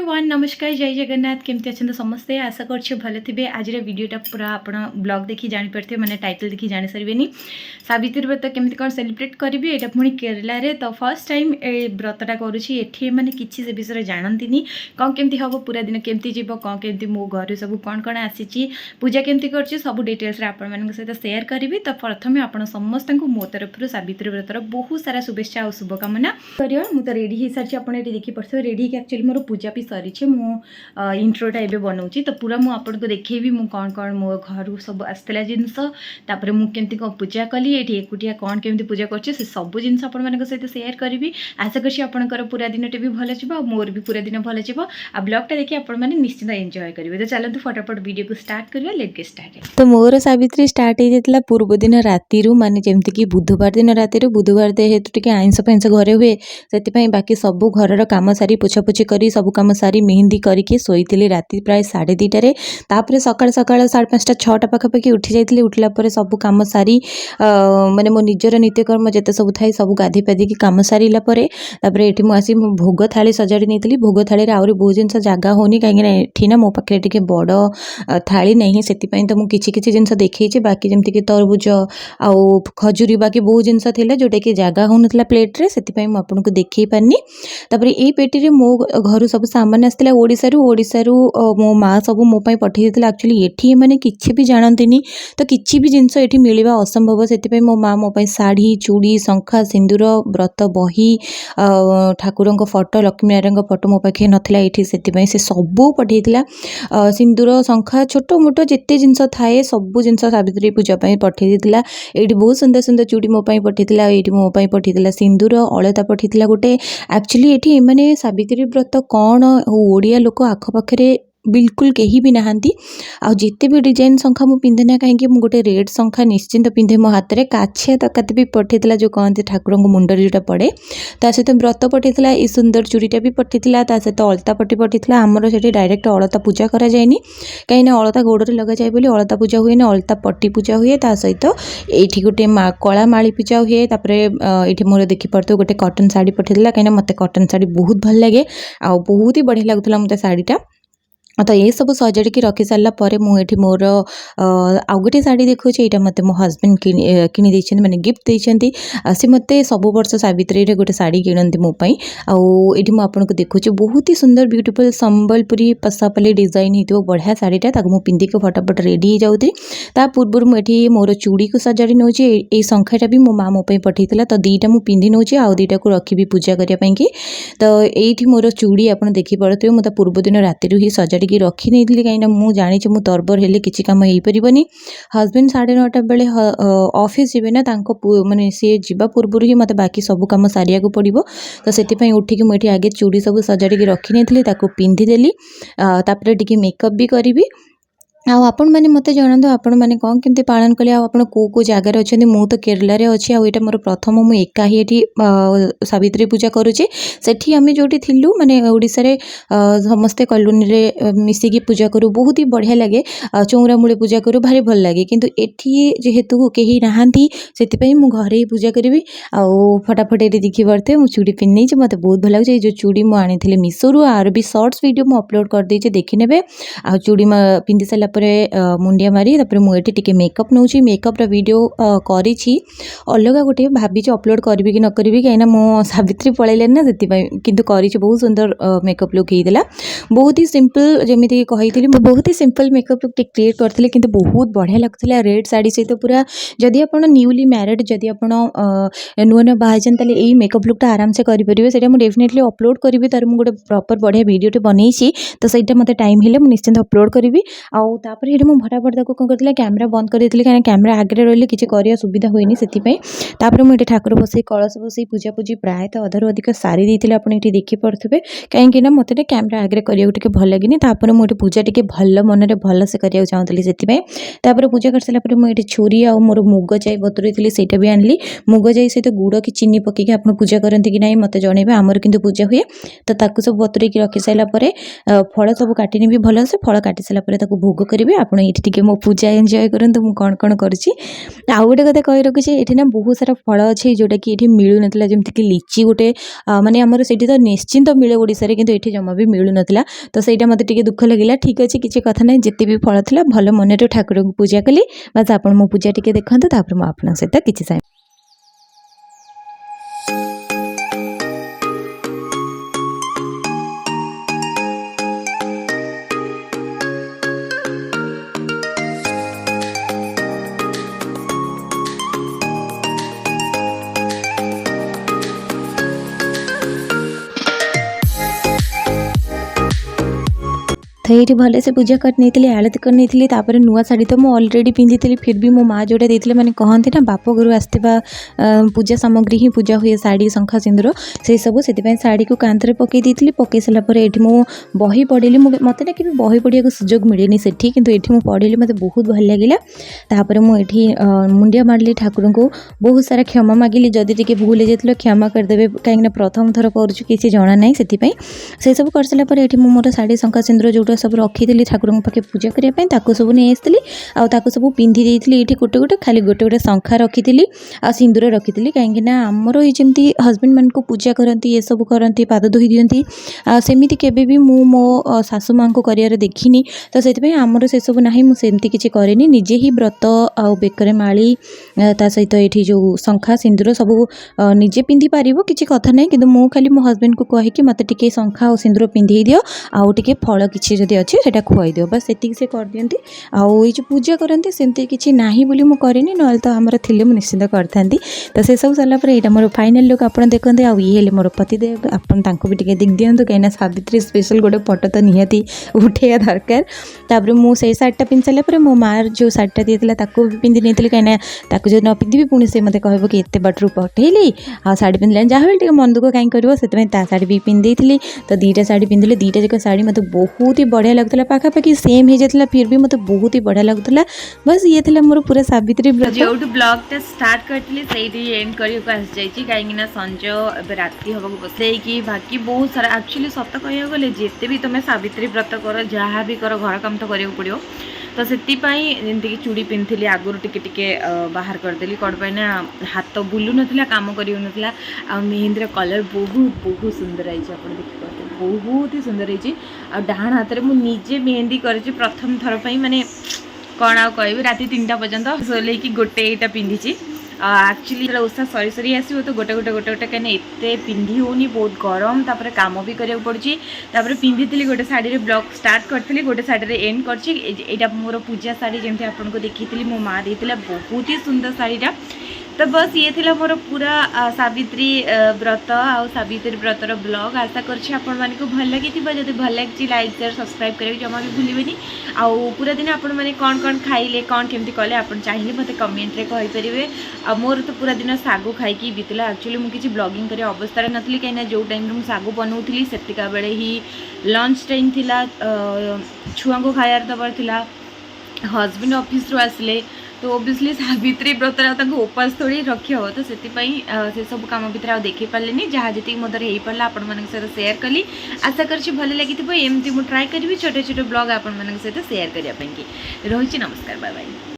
Everyone नमस्कार जय जगन्नाथ केमती अच्छा समस्ते आशा कर भल थे आज वीडियोटा पूरा आप ब्लॉग देखी जापे मैंने टाइटल देखी जानी सारे सावित्री व्रत केमती कौन सेलिब्रेट करी यहाँ पुणी केरला रे तो फर्स्ट टाइम ए व्रतटा करुँची मैंने किसी से विषय जानती कौन केमती हम पूरा दिन केमती जीव कौन केमती मो घर सब कौन कौन आसी पूजा केमती कर सब डिटेल्स आपण सहित सेयार करी तो प्रथम आप समस्त मो तरफ सावित्री व्रतर बहुत सारा शुभेच्छा और शुभकामना करियो मु तो रेडी हो सारी आप देखी पड़े रेडी एक्चुअली मोर पूजा भी सरी मु इंट्रोटा एवं बनाऊँगी तो पूरा मुझे देखी मु कौन कौन मो घर सब आसला जिनस तापर मुझे कौन पूजा कली ये एकुटिया कौन केमती पूजा कर सब जिन सहित सेयार करी आशा कर पूरा दिन भी भल जाव मोर भी पूरा दिन भल जाव आ ब्लॉगटा देखिए आप निश्चित एंजॉय करेंगे तो चलते फटाफट वीडियो को स्टार्ट करिया लेट गेट स्टार्ट। तो मोर सावित्री स्टार्ट हो जाता पूर्व दिन राति माने जमती कि बुधवार दिन राति बुधवार जेहेतु टिके आइंस फैंस घरे हुए से बाकी सब घर काम सारी पोछापोछि करी सब काम सारी मेहंदी करके शोली राति प्राय 2:30 तापर सकाल सकाल 5:30 6टा पाखापाखि उठी जाइए उठला सब कम सारी माने मो निजर नित्यकर्म जिते सब थाई सब गाधी पाधी की कम सारा ये मुझे भोग थाली सजाड़ी नहीं भोग थाली आहरी बहुत जिन जगह होनी कहीं ना मो पाखे टे बड़ थाली नहीं से तो मुझे किसी जिन देखी बाकी जमीक तरबुज आउ खजूरी बाकी बहुत जिन जोटा कि जगह हो ना प्लेट्रे से आपको देखी पारनी तापर ये पेटी मो घर सब सामान आसला ओडिशारू मो माँ सब मोपाई पठे एक्चुअली ये मैंने किसी भी जानती तो किसी भी जिनस ये मिलवा असंभव से मो माँ मोपाई शाढ़ी चूड़ी शंखा सिंदूर व्रत बही ठाकुर फोटो लक्ष्मी नारायण फोटो मो पाखे नाला ये से सबू पठे सिंदूर शंखा छोट मोट जिते जिनस थाए सब जिन सावित्री पूजा पठे ये बहुत सुंदर सुंदर चूड़ी मोपाई पठे ये मोपाई पठे सिंदूर अलता पठे गोटे एक्चुअली ये मैंने सावित्री व्रत कौन ओडिया लोक आखपाखे बिल्कुल कहीं भी नहांती जिते भी डिजाइन शंखा मुझे पिंधे ना कहीं गोटे रेड शंखा निश्चिंत पिंधे मो हाथ में काछिया तकात भी पठे जो कहते ठाकुर मुंडर जोटा पड़े ता सहित व्रत पठे ये सुंदर चूड़ीटा भी पठे सहित अलता पट्टी पठे आमर से डायरेक्ट अलता पूजा करा जाएनी कहीं अलता गोड़े लगा जाए बोली अलता पूजा हुए ना अलता पट्टी पूजा हुए ता सहित ये गोटे कला माली पूजा हुए तापर ये मोर देखी पड़ते गोटे कटन शाढ़ी पठे कहीं मत कटन शाढ़ी बहुत भल लगे आ बहुत ही बढ़िया लगुला मत शाढ़ीटा तो ये सब सजाड़ी की रखी सारा पर मुझे मोर आउ गोटे शाढ़ी देखुचे यहाँ मत मो हजबैंड कि मैंने गिफ्ट देती सी मत सब वर्ष सावित्री गोटे शाढ़ी किणती मोपाई आठ मुझे देखुची बहुत ही सुंदर ब्यूटीफुल संबलपुरी पसापाली डिजाइन हो बढ़िया शाढ़ीटा मुझे पिंधिक फटाफट रेडी हो जाऊँगी ता पूर्व मुझे मोर चूड़ी को सजाड़ी नौ शंखाटा भी मो माँ मोपाई पठे तो दीटा मुझे पिंधि नौ आउ दीटा को रखी पूजा करने की तो ये मोर चूड़ी आप देखिपे मुझे पूर्व दिन राति ही सजाड़ी की रखी नहीं कहीं मुझे जानी मु तरबर हेले किसी कम हो पारनी हजबैंड 9:30 बेले ऑफिस जीवे ना माने सी जा पूर्व ही मत बाकी सब कम सारिया को पड़ो तो से उठिक मुझे आगे चूड़ी सब सजाड़ी रखी नहीं पिंधिदेली तापर टिके मेकअप भी करी आपण मैंने मत जानतु आपण मैंने कौन केमती पालन कले आप को जगार अच्छा मु तो केरला रे अच्छी आईटा मोर प्रथम मुझे एका ही सावित्री पूजा करुचे सेठी आम जो थिलु माने ओडिसा रे समस्ते कॉलोनी रे मिसिकी पूजा करूँ बहुत ही बढ़िया लगे चौरा मूले पूजा करूँ भारी भल लगे किंतु एठी जेहेतु कहीं नहांती से मु घरे ही पूजा करी फटाफट ये देखी पारे मुझे चूड़ी पिन्नी मत बहुत भल लगे जो चूड़ी मुझे मिशोरू आर भी शॉर्ट्स वीडियो मुझे अपलोड कर देचे देखी ने आ चूड़ी पिंधि सारा मुंडिया मारी मुझे टे मेकअप नौ मेकअप वीडियो करी अलग गोटे भाभी अपलोड करी कि न करी कहीं मो सावित्री पलैले ना से किंतु करी बहुत सुंदर मेकअप लुक होता बहुत ही सिंपल जमी कही बहुत ही सिंपल मेकअप लुक क्रिएट करते कि बहुत बढ़िया लगता रेड शाढ़ी सहित पूरा जदि आप न्यूली मैरिड जदि आप नुआ नुआ बाहर यही मेकअप लुकटा आराम से करेंगे से डेफिनेटली अपलोड करी तार मुझे प्रॉपर बढ़िया वीडियो बनई तो सहीटा मत टाइम हेल्ले निश्चिंत अपलोड करी तापर ये मुझे फटाफट कौन कर कैमेरा बंद कर कहीं कैमेरा आगे रही किसी कर सुविधा हुए से मुझे ठाकुर बसई कलश बसई पूजा पूजी प्रायतः अधारू अधिक सारी देते आप ये देखिपे कहीं मत कैमेरा आगे करने भल लगे मुझे पूजा टी भल मन भल से करने चाहूँगी से पूजा कर सारापर मुझे छुरी आ मोर मुग जाई बतुरी से भी आनली मुग जाई सहित गुड़ कि चीनी पकईकि आप पूजा करते कि ना मत जनइबे आमर किंतु पूजा हुए तो सब बतुरी रखी सारापर फल सब काटिनी भी भल से फल काटि सारापर भोग करेंगे आपण ये मो पूजा एंजॉय करंतु मु कौन कौन करुँची आउ गोटे कथा कही रखुचे ये ना बहुत सारा फल अच्छे जोटा कि ये मिलू ना जमीक लिची गोटे माने आमर से तो निश्चिंत मिले ओडिशा रे किंतु ये जमा भी मिलू ना तो सहीटा मत दुख लगे ठीक अच्छे किसी कथा ना जिते भी फल था भल मन ठाकुर को पूजा कली बस आप मो पूजा टी देखते मुझे आप सहित किसी तो ये भले से पूजा करनी आलती करनी नुआ शाढ़ी तो मुझे अलरेडी पिंधि फिर भी मो माँ जोटा देते मैंने कहते ना बाप घर आसवा पूजा सामग्री ही पूजा हुए शाढ़ी शंखा सिंदूर से सब से शाढ़ी को कांधरे पकई देती पकई सारापर ये बही पढ़ी मत ना कि बही पढ़ा सुजोग मिलेनि से कि ये पढ़ी मत बहुत भल लगे तापर मुझे मुंडिया मारली ठाकुर को बहुत सारा क्षमा मागिली जदि टी भूल हो जाए क्षमा करदे कहीं प्रथम थर कर जना ना से सब कर सारापर ये मोर शाढ़ी शंखा सिंदूर जो सब रखी ठाकुर पाखे पूजा करने सब नहीं आसती आउ सब पिंधि देती ये गोटे गोटे खाली गोटे गोटे शंखा रखी आ सिंदूर रखी कहीं आमर ये जमी हजबैंड मान को पूजा करती ये सब करती पाद धोई दिखती सेमती केबे भी मु मो सासू माँ को कर देखनी तो से आमर से सब ना मुझे किसी कैनि निजे ही व्रत आउ बेकर माली ता सहित ये जो शंखा सिंदूर सब निजे पिंधि पार किसी कथा ना कि मु खाली मो हजबैंड को कहीकि मत टे शंखा और सिंदूर पिंधि दियो आउ टे फल किसी जदि अच्छे से खुआई दियो बस से कर दियंती आउ ये जो पूजा करती सेमती किसी ना बोली मुझे करनी ना तो आमर थे मुझे निश्चिंत करती तो से सब सारापर यहाँ मोर फाइनाल लुक आप देखते आउ ये मोर पतिदेव आपको भी टे देख दिखाँ कहीं सावित्री स्पेशल गोटे फटो तो निहाती उठेगा दरकार तापर मुझे शाढ़ीटा पिंधि सारापर मो माँ जो शाढ़ीटा देता भी पिंधि नहीं कहीं जो न पिंधि पुणी से मत कह कि एत बाटर पठेली आ शाढ़ी पिंधे जहाँ भी मन दुख कहीं कर शाढ़ी भी पिंधि तो दुईटा शाढ़ी पिंधिले दुईटा जाक शाढ़ी मत बहुत ही बढ़िया लगता पाखापाखि सेम हो जाता फिर भी मतलब बहुत ही बढ़िया लगता बस ये थी मोर पूरा सावित्री व्रत जो ब्लॉग स्टार्ट करती से एंड करके आसी जाइए कहीं संज राति हम बसई बाकी बहुत सारा एक्चुअली सत कह गले जिते भी तुम सावित्री व्रत कर जहाँ भी कर घर काम तो करा पड़ो तो से जमीक चूड़ी पिंधि आगुरी टिके बाहर करदेली कौन पाई ना हाथ बुलू ना कम कर मेहंदी कलर बहुत बहुत सुंदर आई आप देखिए बहुत ही सुंदर है डाण हाथ में मुझे मेहंदी कर प्रथम थर पर माने कौन आ कह राति 3टा पर्यंत सोल गोटे यहाँ पिंधि एक्चुअली ओषा सरी सरी आसो तो गोटे गोटे गोटे गोटे कहीं एत पिंधि होनी बहुत गरम तापर काम भी करा पड़ी पिंधि गोटे शाढ़ी ब्लॉग स्टार्ट करी गोटे शाढ़ी एंड कर मोर पूजा शाढ़ी जमी आपको देखी मो माँ देती बहुत ही सुंदर शाढ़ीटा तो बस ये थी मोर पूरा सावित्री व्रत आउ सावित्री व्रतर ब्लॉग आशा कर भल लगी जब भल लगी लाइक शेयर सब्सक्राइब करें जमा भी भूलें आउ पूरा दिन आपण मैंने कौन कौन खाइले कौन केमती कले आप चाहिए मत कमेंट रे कहींपर आ मोर तो पूरा दिन सागु खाई बीतला एक्चुअली मुझे किसी ब्लॉगिंग करे अवस्था नी कहीं जो टाइम मुझे सागु बनाऊली सेतिका बेले ही लंच टाइम थिला छुआ को खायार दबार थिला हजबैंड ऑफिस रू आसले तो ओबियसली सावित्री व्रत उपास थोड़ी रखी हो तो से सब कम भितर देखी पारे जहाँ जी मोदर हो पारा आपण मान सहित सेयार कली आशा कर भल लगी एमती मुझे ट्राए करी छोटे छोटे ब्लॉग आपण मान सहित सेयार करने रही नमस्कार बाय बाय।